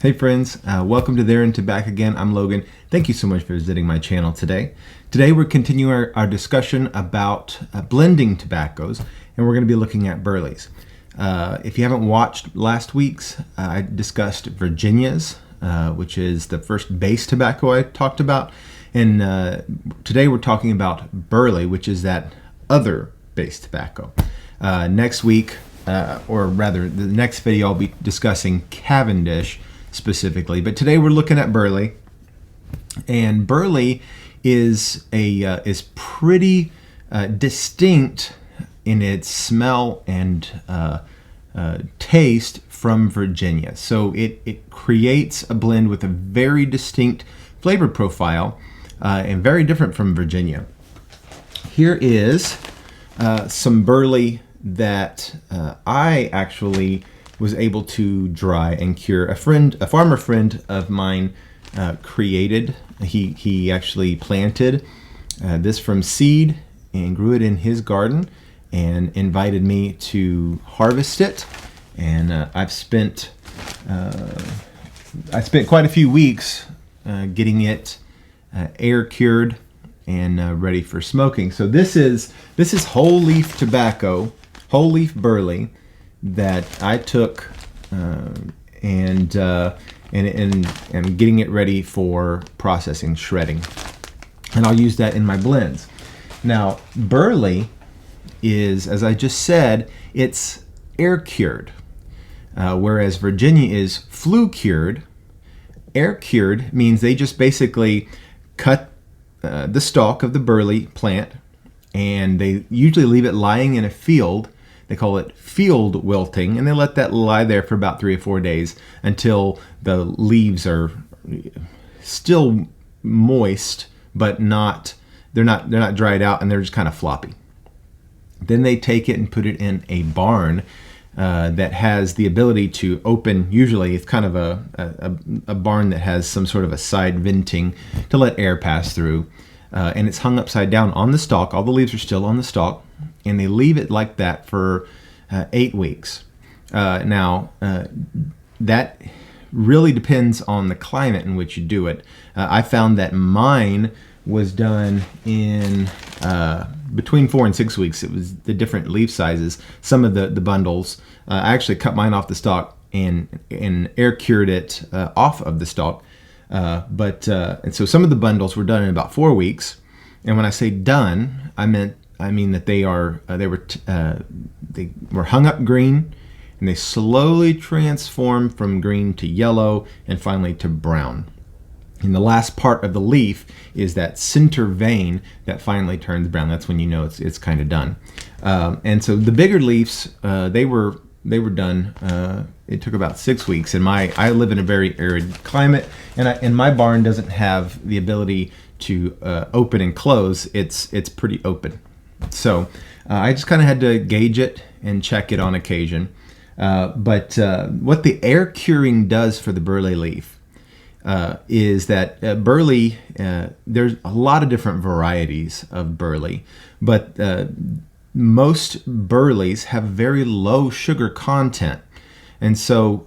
Hey friends, welcome to There and to Back Again. I'm Logan. Thank you so much for visiting my channel today. Today we're continuing our discussion about blending tobaccos, and we're going to be looking at Burleys. If you haven't watched last week's, I discussed Virginias, which is the first base tobacco I talked about, and today we're talking about Burley, which is that other base tobacco. Next week, or rather the next video, I'll be discussing Cavendish specifically, but today we're looking at Burley, and Burley is pretty distinct in its smell and taste from Virginia. So it creates a blend with a very distinct flavor profile and very different from Virginia. Here is some Burley that I actually was able to dry and cure. A farmer friend of mine created. He actually planted this from seed and grew it in his garden and invited me to harvest it. And I spent quite a few weeks getting it air cured and ready for smoking. So this is whole leaf tobacco, whole leaf Burley, that I took and getting it ready for processing, shredding, and I'll use that in my blends. Now, Burley is, as I just said, it's air cured, whereas Virginia is flue cured. Air cured means they just basically cut the stalk of the Burley plant, and they usually leave it lying in a field. They call it field wilting, and they let that lie there for about 3 or 4 days until the leaves are still moist, but they're not dried out, and they're just kind of floppy. Then they take it and put it in a barn that has the ability to open. Usually, it's kind of a barn that has some sort of a side venting to let air pass through, and it's hung upside down on the stalk. All the leaves are still on the stalk, and they leave it like that for 8 weeks. Now, that really depends on the climate in which you do it. I found that mine was done in between 4 and 6 weeks. It was the different leaf sizes. Some of the bundles, I actually cut mine off the stalk and air cured it off of the stalk. And so some of the bundles were done in about 4 weeks. And when I say done, I mean that they were hung up green, and they slowly transform from green to yellow and finally to brown. And the last part of the leaf is that center vein that finally turns brown. That's when you know it's kind of done. And so the bigger leaves, they were done. It took about 6 weeks. And I live in a very arid climate, and my barn doesn't have the ability to open and close. It's pretty open. So I just kind of had to gauge it and check it on occasion. But what the air curing does for the Burley leaf is that Burley, there's a lot of different varieties of Burley, but most Burleys have very low sugar content. And so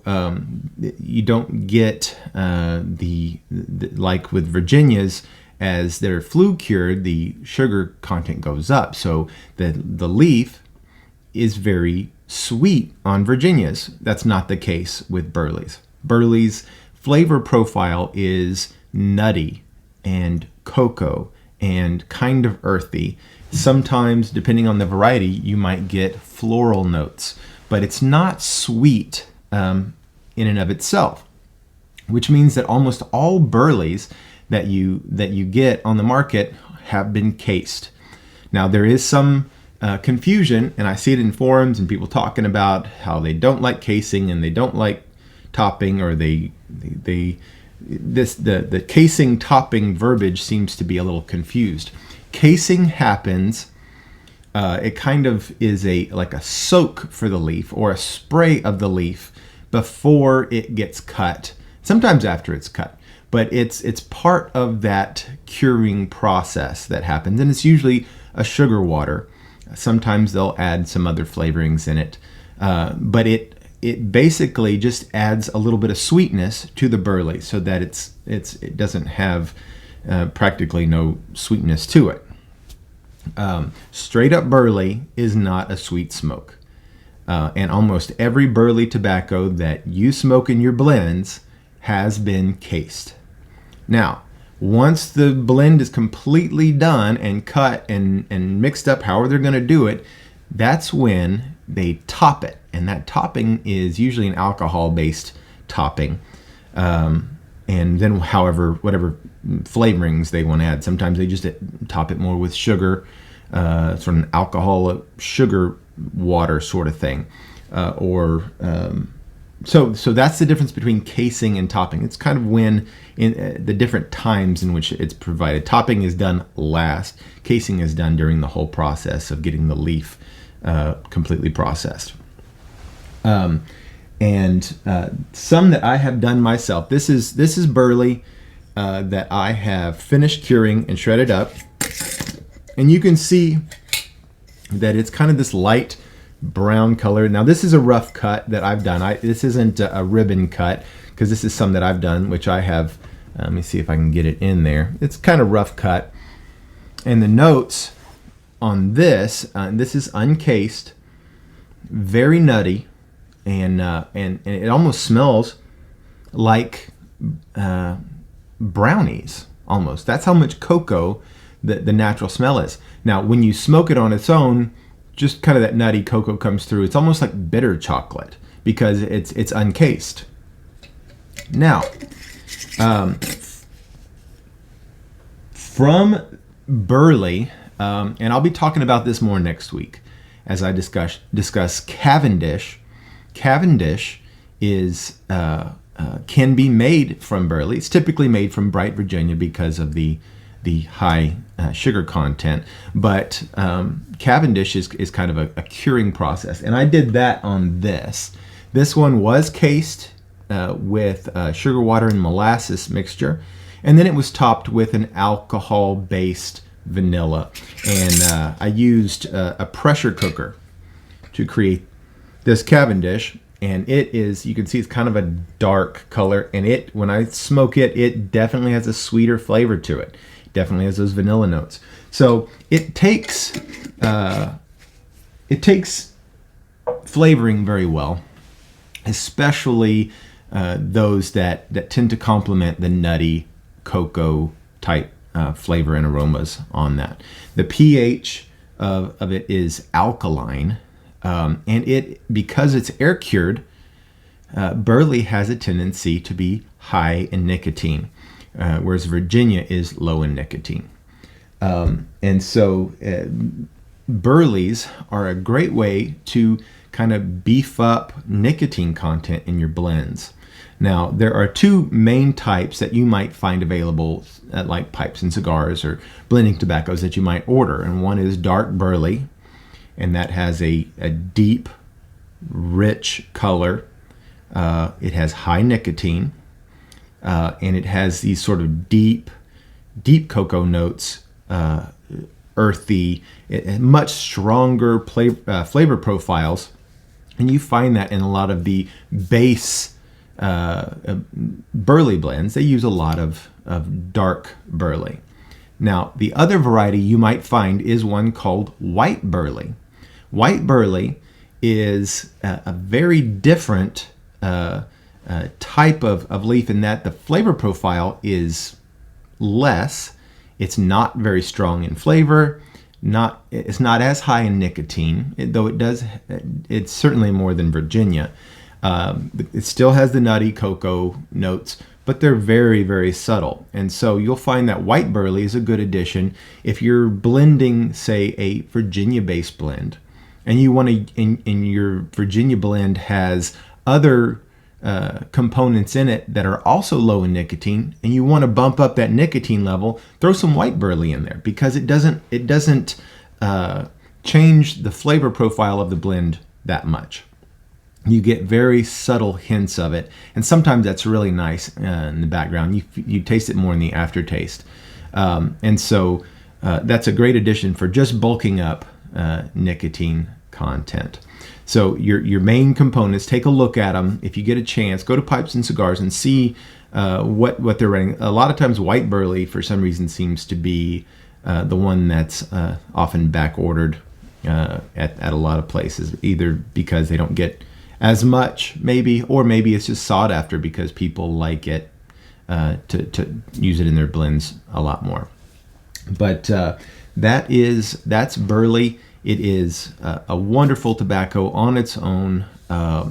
you don't get like with Virginias, as they're flue cured, the sugar content goes up. So the leaf is very sweet on Virginias. That's not the case with Burleys. Burley's flavor profile is nutty and cocoa and kind of earthy. Sometimes, depending on the variety, you might get floral notes, but it's not sweet in and of itself, which means that almost all Burleys that you get on the market have been cased. Now, there is some confusion, and I see it in forums and people talking about how they don't like casing and they don't like topping, or the casing topping verbiage seems to be a little confused. Casing happens, it kind of is like a soak for the leaf or a spray of the leaf before it gets cut, sometimes after it's cut. But it's part of that curing process that happens, and it's usually a sugar water. Sometimes they'll add some other flavorings in it, but it basically just adds a little bit of sweetness to the Burley so that it doesn't have practically no sweetness to it. Straight up Burley is not a sweet smoke. And almost every Burley tobacco that you smoke in your blends has been cased. Now, once the blend is completely done and cut and mixed up however they're going to do it, that's when they top it. And that topping is usually an alcohol-based topping. And then whatever flavorings they want to add. Sometimes they just top it more with sugar, sort of an alcohol sugar water sort of thing. So that's the difference between casing and topping. It's kind of when in the different times in which it's provided. Topping is done last. Casing is done during the whole process of getting the leaf completely processed. And some that I have done myself. This is Burley that I have finished curing and shredded up. And you can see that it's kind of this light brown color. Now this is a rough cut that I've done. This isn't a ribbon cut because this is some that I've done, which I have. Let me see if I can get it in there. It's kind of rough cut. And the notes on this is uncased, very nutty, and it almost smells like brownies almost. That's how much cocoa the natural smell is. Now when you smoke it on its own, just kind of that nutty cocoa comes through. It's almost like bitter chocolate because it's uncased. Now, from Burley, and I'll be talking about this more next week as I discuss Cavendish. Cavendish is can be made from Burley. It's typically made from bright Virginia because of the high sugar content, but Cavendish is kind of a curing process, and I did that on this. This one was cased with sugar water and molasses mixture, and then it was topped with an alcohol-based vanilla, and I used a pressure cooker to create this Cavendish, and it is, you can see it's kind of a dark color, and when I smoke it, it definitely has a sweeter flavor to it. Definitely has those vanilla notes. So it takes flavoring very well, especially those that tend to complement the nutty cocoa type flavor and aromas on that. The pH of it is alkaline, and because it's air cured, Burley has a tendency to be high in nicotine. Whereas Virginia is low in nicotine. And so Burleys are a great way to kind of beef up nicotine content in your blends. Now, there are two main types that you might find available at like pipes and cigars or blending tobaccos that you might order. And one is dark Burley, and that has a deep, rich color. It has high nicotine. And it has these sort of deep cocoa notes, earthy, much stronger flavor profiles, and you find that in a lot of the base Burley blends. They use a lot of dark Burley. Now, the other variety you might find is one called white Burley. White Burley is a very different type of leaf in that the flavor profile is less. It's not very strong in flavor. It's not as high in nicotine, though it's certainly more than Virginia. It still has the nutty cocoa notes, but they're very, very subtle. And so you'll find that white Burley is a good addition if you're blending, say, a Virginia-based blend, and you want to, in your Virginia blend has other components in it that are also low in nicotine, and you want to bump up that nicotine level, throw some white Burley in there because it doesn't change the flavor profile of the blend that much. You get very subtle hints of it, and sometimes that's really nice in the background. You taste it more in the aftertaste, and so that's a great addition for just bulking up nicotine content. So your main components, take a look at them. If you get a chance, go to Pipes and Cigars and see what they're running. A lot of times white Burley, for some reason, seems to be the one that's often back ordered at a lot of places, either because they don't get as much, maybe, or maybe it's just sought after because people like it to use it in their blends a lot more. But that's Burley. It is a wonderful tobacco on its own.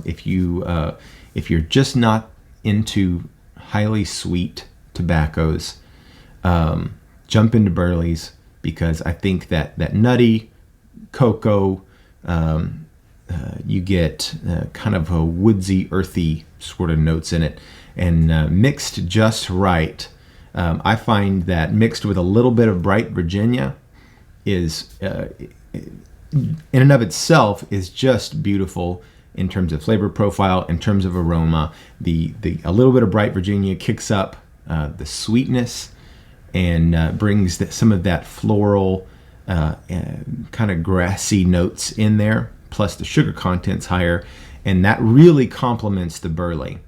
If you're just not into highly sweet tobaccos, jump into Burleys, because I think that nutty cocoa, you get kind of a woodsy, earthy sort of notes in it, and mixed just right. I find that mixed with a little bit of bright Virginia is, in and of itself, is just beautiful in terms of flavor profile, in terms of aroma. A little bit of bright Virginia kicks up the sweetness and brings some of that floral, kind of grassy notes in there. Plus the sugar content's higher, and that really complements the Burley.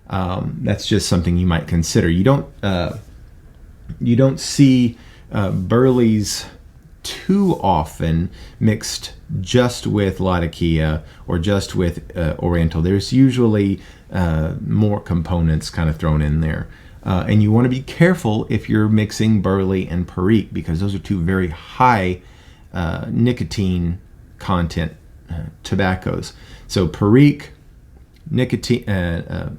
That's just something you might consider. You don't see Burleys too often mixed just with Latakia or just with Oriental. There's usually more components kind of thrown in there. And you want to be careful if you're mixing Burley and Perique, because those are two very high nicotine content tobaccos. So Perique and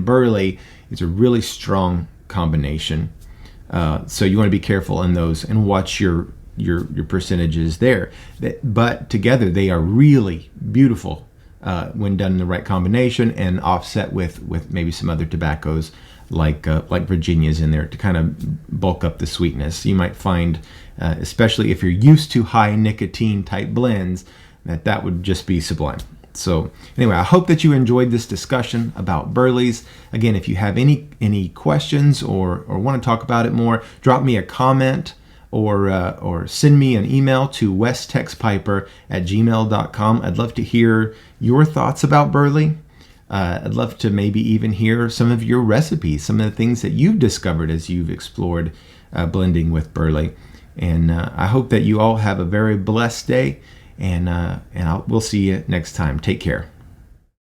Burley is a really strong combination. So you want to be careful in those and watch your percentages there. But together they are really beautiful when done in the right combination and offset with maybe some other tobaccos like Virginia's in there to kind of bulk up the sweetness. You might find, especially if you're used to high nicotine type blends, that would just be sublime. So anyway, I hope that you enjoyed this discussion about Burleys. Again, if you have any questions or want to talk about it more, drop me a comment or send me an email to westtexpiper@gmail.com. I'd love to hear your thoughts about Burley. I'd love to maybe even hear some of your recipes, some of the things that you've discovered as you've explored blending with Burley. And I hope that you all have a very blessed day. And we'll see you next time. Take care.